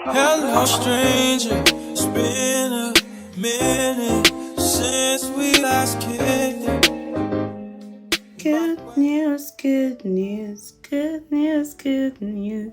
Hello, stranger. It's been a minute since we last kicked it. Good news, good news, good news, good news.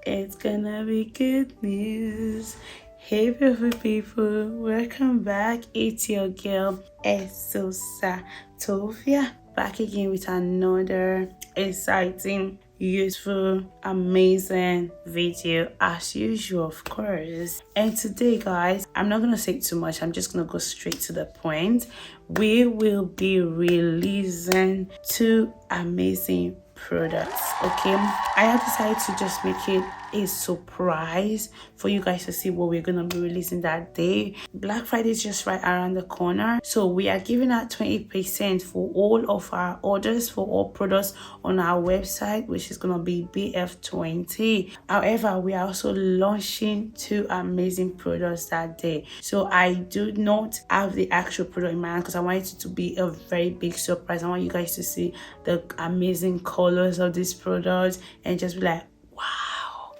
It's gonna be good news. Hey, beautiful people, welcome back. It's your girl, Esosa Tovia, back again with another exciting, useful, amazing video as usual, of course. And today, guys, I'm not gonna say too much, I'm just gonna go straight to the point. We will be releasing two amazing products. Okay, I have decided to just make it a surprise for you guys to see what we're gonna be releasing that day. Black Friday is just right around the corner, so we are giving out 20% for all of our orders for all products on our website, which is gonna be BF20. However, we are also launching two amazing products that day, so I do not have the actual product in mind because I want it to be a very big surprise. I want you guys to see the amazing colors of this product and just be like, wow.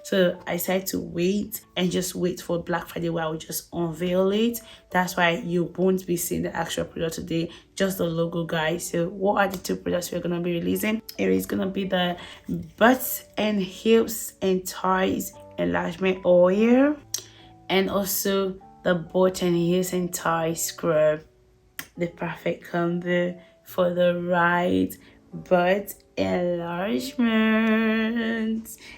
So I decided to wait and just wait for Black Friday where I will just unveil it. That's why you won't be seeing the actual product today, just the logo, guys. So what are the two products we're gonna be releasing? It is gonna be the butts and hips and thighs enlargement oil, and also the butt and hips and thighs scrub. The perfect combo for the right butt enlargement.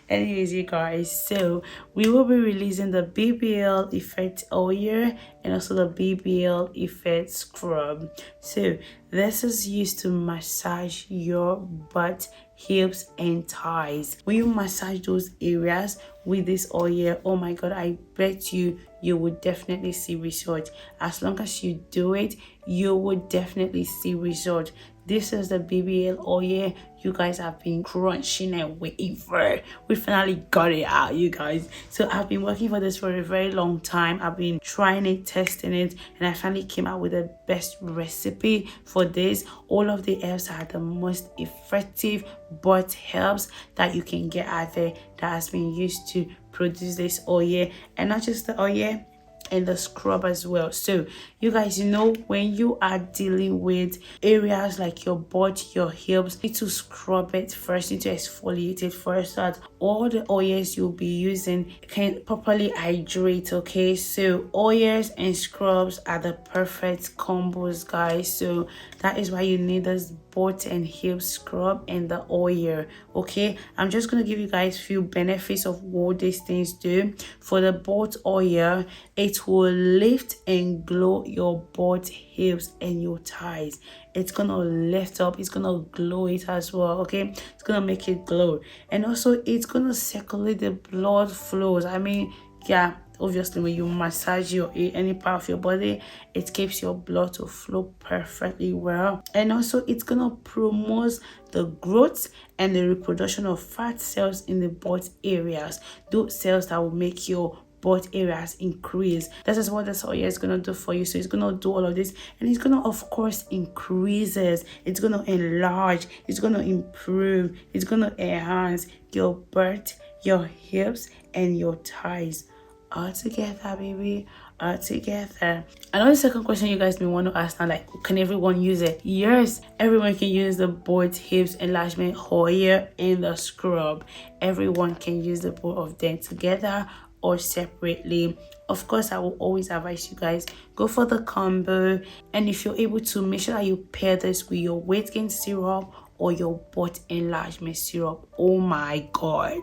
Anyways, you guys, so we will be releasing the BBL effect oil and also the BBL effect scrub. So this is used to massage your butt, hips and thighs. When you massage those areas with this oil, oh my god, I bet you would definitely see result. As long as you do it, you would definitely see result. This is the BBL oil you guys have been crunching and waiting for. We finally got it out, you guys. So I've been working for this for a very long time. I've been trying it, testing it, and I finally came out with the best recipe for this. All of the herbs are the most effective butt herbs that you can get out there that has been used to produce this oil, and not just the oil, and the scrub as well. So you guys, when you are dealing with areas like your butt, your hips, you need to scrub it first, you need to exfoliate it first so that all the oils you'll be using can properly hydrate. Okay, so oils and scrubs are the perfect combos, guys. So that is why you need this butt and hip scrub and the oil. Okay, I'm just gonna give you guys few benefits of what these things do. For the butt oil, it will lift and glow your butt, hips and your thighs. It's gonna lift up, it's gonna glow it as well. Okay, it's gonna make it glow, and also it's gonna circulate the blood flows. I mean, yeah, obviously when you massage any part of your body, it keeps your blood to flow perfectly well. And also it's gonna promote the growth and the reproduction of fat cells in the butt areas, those cells that will make your butt areas increase. This is what this oil is gonna do for you. So it's gonna do all of this, and it's gonna, of course, increases, it's gonna enlarge, it's gonna improve, it's gonna enhance your butt, your hips and your thighs all together, baby, all together. Another second question you guys may want to ask now, like, can everyone use it? Yes, everyone can use the butt, hips enlargement oil and the scrub. Everyone can use the both of them together or separately. Of course, I will always advise you guys, go for the combo, and if you're able to, make sure that you pair this with your weight gain syrup or your butt enlargement syrup. Oh my god,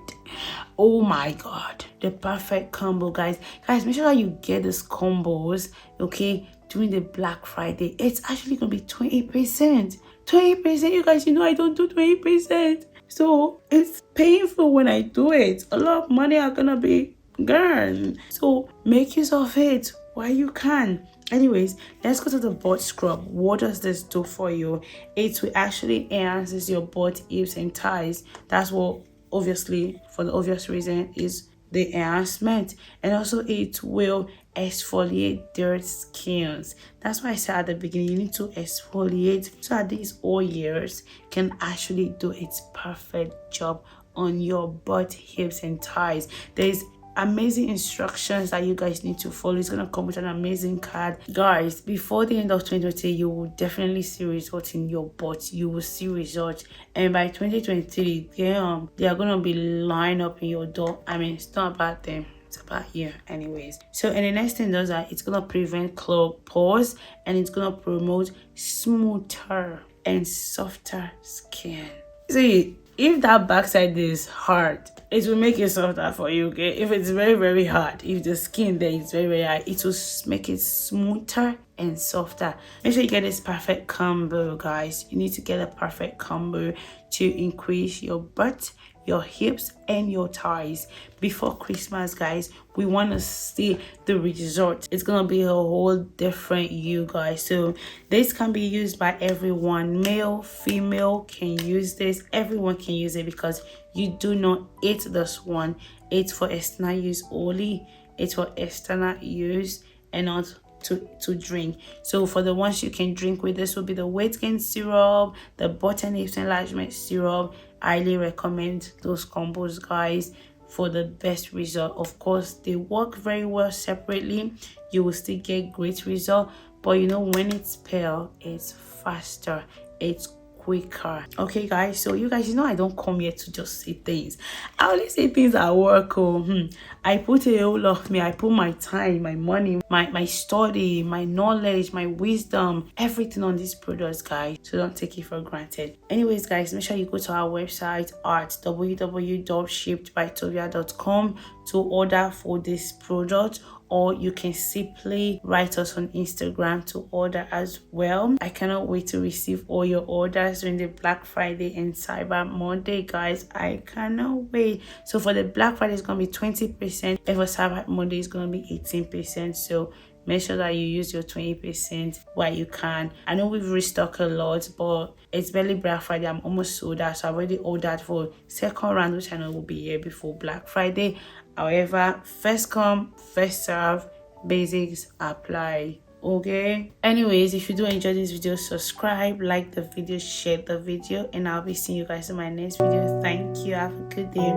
oh my god, the perfect combo, guys. Make sure that you get these combos, okay, during the Black Friday. It's actually gonna be 20%. You guys, I don't do 20%, so it's painful when I do it. A lot of money are gonna be gone, so make use of it while you can. Anyways, let's go to the butt scrub. What does this do for you? It will actually enhances your butt, hips and thighs. That's what, obviously, for the obvious reason, is the enhancement. And also it will exfoliate dirt skins. That's why I said at the beginning, you need to exfoliate so that these oils can actually do its perfect job on your butt, hips and thighs. There's amazing instructions that you guys need to follow. It's gonna come with an amazing card, guys. Before the end of 2020, you will definitely see results in your butt. You will see results, and by 2023, they are gonna be lined up in your door. I mean, it's not about them, it's about you anyways. So, and the next thing does that, it's gonna prevent clogged pores, and it's gonna promote smoother and softer skin. See, if that backside is hard, it will make it softer for you, okay? If it's very, very hard, if the skin there is very, very hard, it will make it smoother and softer. Make sure you get this perfect combo, guys. You need to get a perfect combo to increase your butt, your hips, and your thighs before Christmas, guys. We want to see the result. It's gonna be a whole different you, guys. So this can be used by everyone. Male, female can use this. Everyone can use it because you do not eat this one. It's for external use only. It's for external use and not to drink. So for the ones you can drink with, this will be the weight gain syrup, the butt and hips enlargement syrup. I highly recommend those combos, guys, for the best result. Of course, they work very well separately. You will still get great result, but you know, when it's pale, it's faster, it's quicker. Okay, guys, so you guys, you know, I don't come here to just say things. I only say things at work. I put a whole lot of me. I put my time, my money, my study, my knowledge, my wisdom, everything on these products, guys. So don't take it for granted. Anyways, guys, make sure you go to our website at www.shippedbytovia.com to order for this product, or you can simply write us on Instagram to order as well. I cannot wait to receive all your orders during the Black Friday and Cyber Monday, guys. I cannot wait. So for the Black Friday, it's gonna be 20%, and for Cyber Monday, it's gonna be 18%. So make sure that you use your 20% while you can. I know we've restocked a lot, but it's barely Black Friday. I'm almost sold out, so I've already ordered for second round, which I know will be here before Black Friday. However, first come, first serve, basics apply. Okay, anyways, if you do enjoy this video, subscribe, like the video, share the video, and I'll be seeing you guys in my next video. Thank you. Have a good day.